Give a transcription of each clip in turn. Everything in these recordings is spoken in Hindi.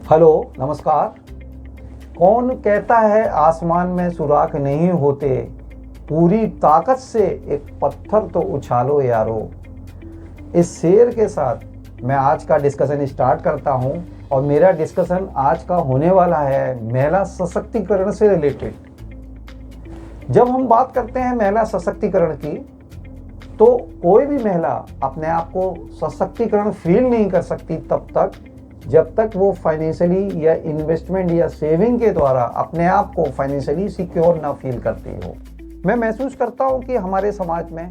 हेलो, नमस्कार। कौन कहता है आसमान में सुराख नहीं होते, पूरी ताकत से एक पत्थर तो उछालो यारो। इस शेर के साथ मैं आज का डिस्कशन स्टार्ट करता हूं और मेरा डिस्कशन आज का होने वाला है महिला सशक्तिकरण से रिलेटेड। जब हम बात करते हैं महिला सशक्तिकरण की, तो कोई भी महिला अपने आप को सशक्तिकरण फील नहीं कर सकती तब तक जब तक वो फाइनेंशियली या इन्वेस्टमेंट या सेविंग के द्वारा अपने आप को फाइनेंशियली सिक्योर ना फील करती हो। मैं महसूस करता हूँ कि हमारे समाज में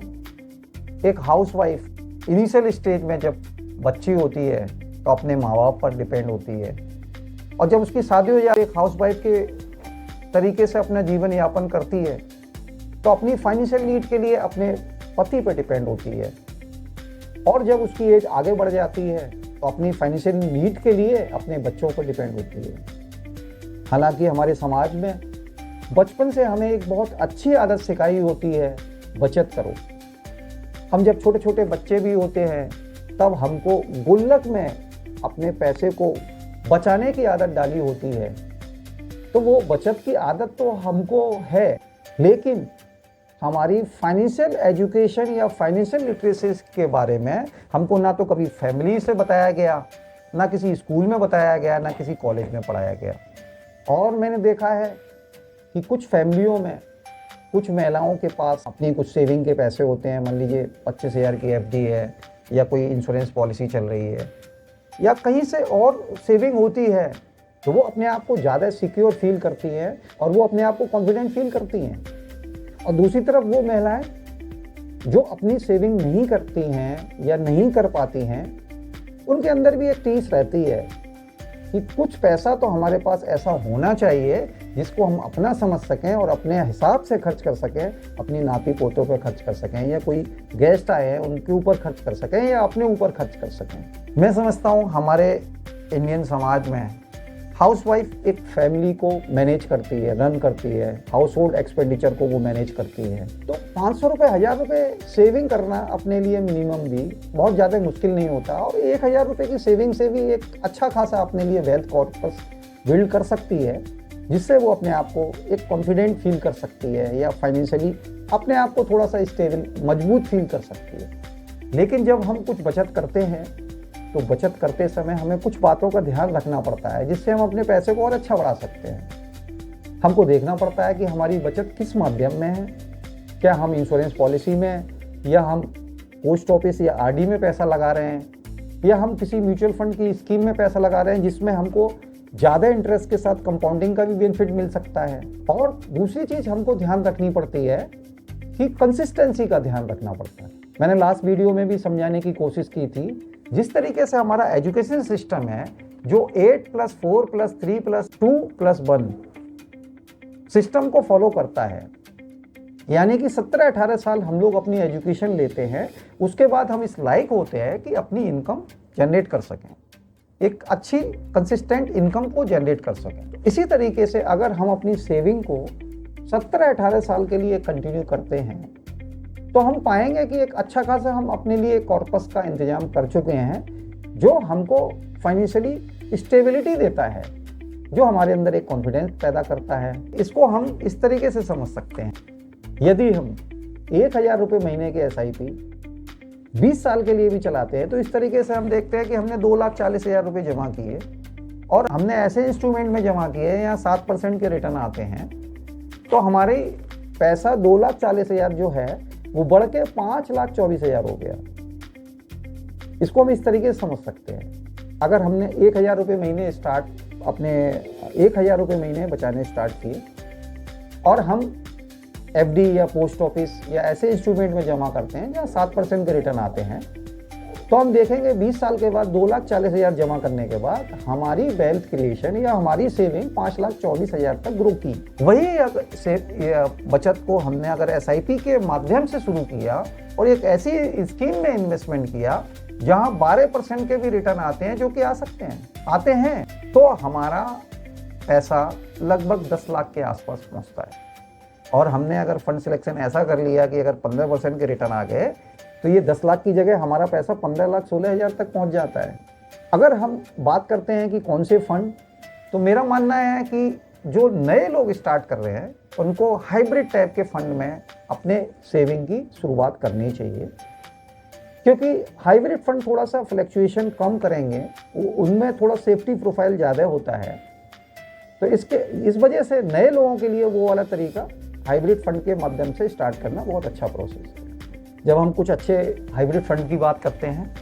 एक हाउसवाइफ इनिशियल स्टेज में जब बच्ची होती है तो अपने माँ बाप पर डिपेंड होती है, और जब उसकी शादी हो जाए एक हाउसवाइफ के तरीके से अपना जीवन यापन करती है तो अपनी फाइनेंशियल नीड के लिए अपने पति पर डिपेंड होती है, और जब उसकी एज आगे बढ़ जाती है तो अपनी फाइनेंशियल नीड के लिए अपने बच्चों पर डिपेंड होती है। हालांकि हमारे समाज में बचपन से हमें एक बहुत अच्छी आदत सिखाई होती है, बचत करो। हम जब छोटे छोटे बच्चे भी होते हैं तब हमको गुल्लक में अपने पैसे को बचाने की आदत डाली होती है। तो वो बचत की आदत तो हमको है, लेकिन हमारी फाइनेंशियल एजुकेशन या फाइनेंशियल लिटरेसी के बारे में हमको ना तो कभी फैमिली से बताया गया, ना किसी स्कूल में बताया गया, ना किसी कॉलेज में पढ़ाया गया। और मैंने देखा है कि कुछ फैमिलियों में कुछ महिलाओं के पास अपनी कुछ सेविंग के पैसे होते हैं। मान लीजिए 25,000 की एफडी है, या कोई इंश्योरेंस पॉलिसी चल रही है, या कहीं से और सेविंग होती है, तो वो अपने आप को ज़्यादा सिक्योर फील करती हैं और वो अपने आप को कॉन्फिडेंट फील करती हैं। और दूसरी तरफ वो महिलाएं जो अपनी सेविंग नहीं करती हैं या नहीं कर पाती हैं, उनके अंदर भी एक टीस रहती है कि कुछ पैसा तो हमारे पास ऐसा होना चाहिए जिसको हम अपना समझ सकें और अपने हिसाब से खर्च कर सकें, अपनी नाती पोतों पर खर्च कर सकें, या कोई गेस्ट आए हैं उनके ऊपर खर्च कर सकें, या अपने ऊपर खर्च कर सकें। मैं समझता हूँ हमारे इंडियन समाज में हाउसवाइफ एक फैमिली को मैनेज करती है, रन करती है, हाउस होल्ड एक्सपेंडिचर को वो मैनेज करती है। तो 500 रुपये, 1000 रुपये सेविंग करना अपने लिए मिनिमम भी बहुत ज़्यादा मुश्किल नहीं होता, और 1000 रुपये की सेविंग से भी एक अच्छा खासा अपने लिए वेल्थ कॉर्पस बिल्ड कर सकती है, जिससे वो अपने आप को एक कॉन्फिडेंट फील कर सकती है या फाइनेंशियली अपने आप को थोड़ा सा स्टेबल, मजबूत फील कर सकती है। लेकिन जब हम कुछ बचत करते हैं तो बचत करते समय हमें कुछ बातों का ध्यान रखना पड़ता है, जिससे हम अपने पैसे को और अच्छा बढ़ा सकते हैं। हमको देखना पड़ता है कि हमारी बचत किस माध्यम में है। क्या हम इंश्योरेंस पॉलिसी में, या हम पोस्ट ऑफिस या आरडी में पैसा लगा रहे हैं, या हम किसी म्यूचुअल फंड की स्कीम में पैसा लगा रहे हैं जिसमें हमको ज़्यादा इंटरेस्ट के साथ कंपाउंडिंग का भी बेनिफिट मिल सकता है। और दूसरी चीज़ हमको ध्यान रखनी पड़ती है कि कंसिस्टेंसी का ध्यान रखना पड़ता है। मैंने लास्ट वीडियो में भी समझाने की कोशिश की थी, जिस तरीके से हमारा एजुकेशन सिस्टम है, जो 8+4+3+2+1 सिस्टम को फॉलो करता है, यानी कि 17-18 साल हम लोग अपनी एजुकेशन लेते हैं, उसके बाद हम इस लायक होते हैं कि अपनी इनकम जनरेट कर सकें, एक अच्छी कंसिस्टेंट इनकम को जनरेट कर सकें। इसी तरीके से अगर हम अपनी सेविंग को 17-18 साल के लिए कंटिन्यू करते हैं तो हम पाएंगे कि एक अच्छा खासा हम अपने लिए कॉर्पस का इंतजाम कर चुके हैं, जो हमको फाइनेंशियली स्टेबिलिटी देता है, जो हमारे अंदर एक कॉन्फिडेंस पैदा करता है। इसको हम इस तरीके से समझ सकते हैं, यदि हम 1000 रुपये महीने के SIP 20 साल के लिए भी चलाते हैं, तो इस तरीके से हम देखते हैं कि हमने 2,40,000 रुपये जमा किए, और हमने ऐसे इंस्ट्रूमेंट में जमा किए यहाँ 7% के रिटर्न आते हैं, तो हमारे पैसा 2,40,000 जो है वो बढ़ के 5,24,000 हो गया। इसको हम इस तरीके से समझ सकते हैं, अगर हमने 1000 रुपये महीने अपने 1000 रुपये महीने बचाने स्टार्ट किए, और हम FD या पोस्ट ऑफिस या ऐसे इंस्ट्रूमेंट में जमा करते हैं जहाँ 7% के रिटर्न आते हैं, तो हम देखेंगे 20 साल के बाद 2,40,000 जमा करने के बाद हमारी वेल्थ क्रिएशन या हमारी सेविंग 5,24,000 तक ग्रो की। वही बचत को हमने अगर SIP के माध्यम से शुरू किया और एक ऐसी स्कीम में इन्वेस्टमेंट किया जहां 12% के भी रिटर्न आते हैं, जो कि आते हैं, तो हमारा पैसा लगभग 10 लाख के आसपास पहुंचता है। और हमने अगर फंड सिलेक्शन ऐसा कर लिया कि अगर 15% के रिटर्न आ गए, तो ये 10 लाख की जगह हमारा पैसा 15,16,000 तक पहुंच जाता है। अगर हम बात करते हैं कि कौन से फंड, तो मेरा मानना है कि जो नए लोग स्टार्ट कर रहे हैं उनको हाइब्रिड टाइप के फंड में अपने सेविंग की शुरुआत करनी चाहिए, क्योंकि हाइब्रिड फंड थोड़ा सा फ्लक्चुएशन कम करेंगे, उनमें थोड़ा सेफ्टी प्रोफाइल ज़्यादा होता है। तो इस वजह से नए लोगों के लिए वो वाला तरीका हाइब्रिड फंड के माध्यम से स्टार्ट करना बहुत अच्छा प्रोसेस है। जब हम कुछ अच्छे हाइब्रिड फंड की बात करते हैं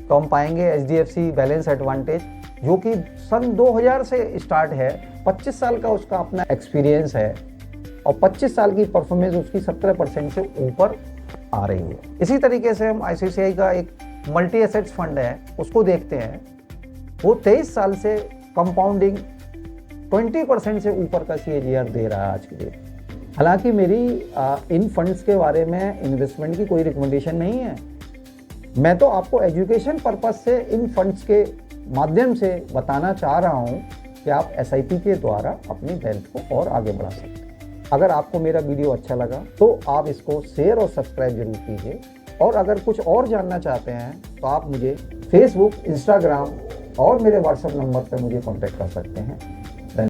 तो हम पाएंगे HDFC बैलेंस एडवांटेज, जो कि सन 2000 से स्टार्ट है, 25 साल का उसका अपना एक्सपीरियंस है और 25 साल की परफॉर्मेंस उसकी 17% से ऊपर आ रही है। इसी तरीके से हम ICICI का एक मल्टी एसेट्स फंड है उसको देखते हैं, वो 23 साल से कंपाउंडिंग 20% से ऊपर का CAGR दे रहा है आज के डेट। हालांकि मेरी इन फंड्स के बारे में इन्वेस्टमेंट की कोई रिकमेंडेशन नहीं है, मैं तो आपको एजुकेशन पर्पस से इन फंड्स के माध्यम से बताना चाह रहा हूं कि आप SIP के द्वारा अपनी वेल्थ को और आगे बढ़ा सकते हैं। अगर आपको मेरा वीडियो अच्छा लगा तो आप इसको शेयर और सब्सक्राइब जरूर कीजिए, और अगर कुछ और जानना चाहते हैं तो आप मुझे फेसबुक, इंस्टाग्राम और मेरे व्हाट्सएप नंबर पर मुझे कॉन्टैक्ट कर सकते हैं।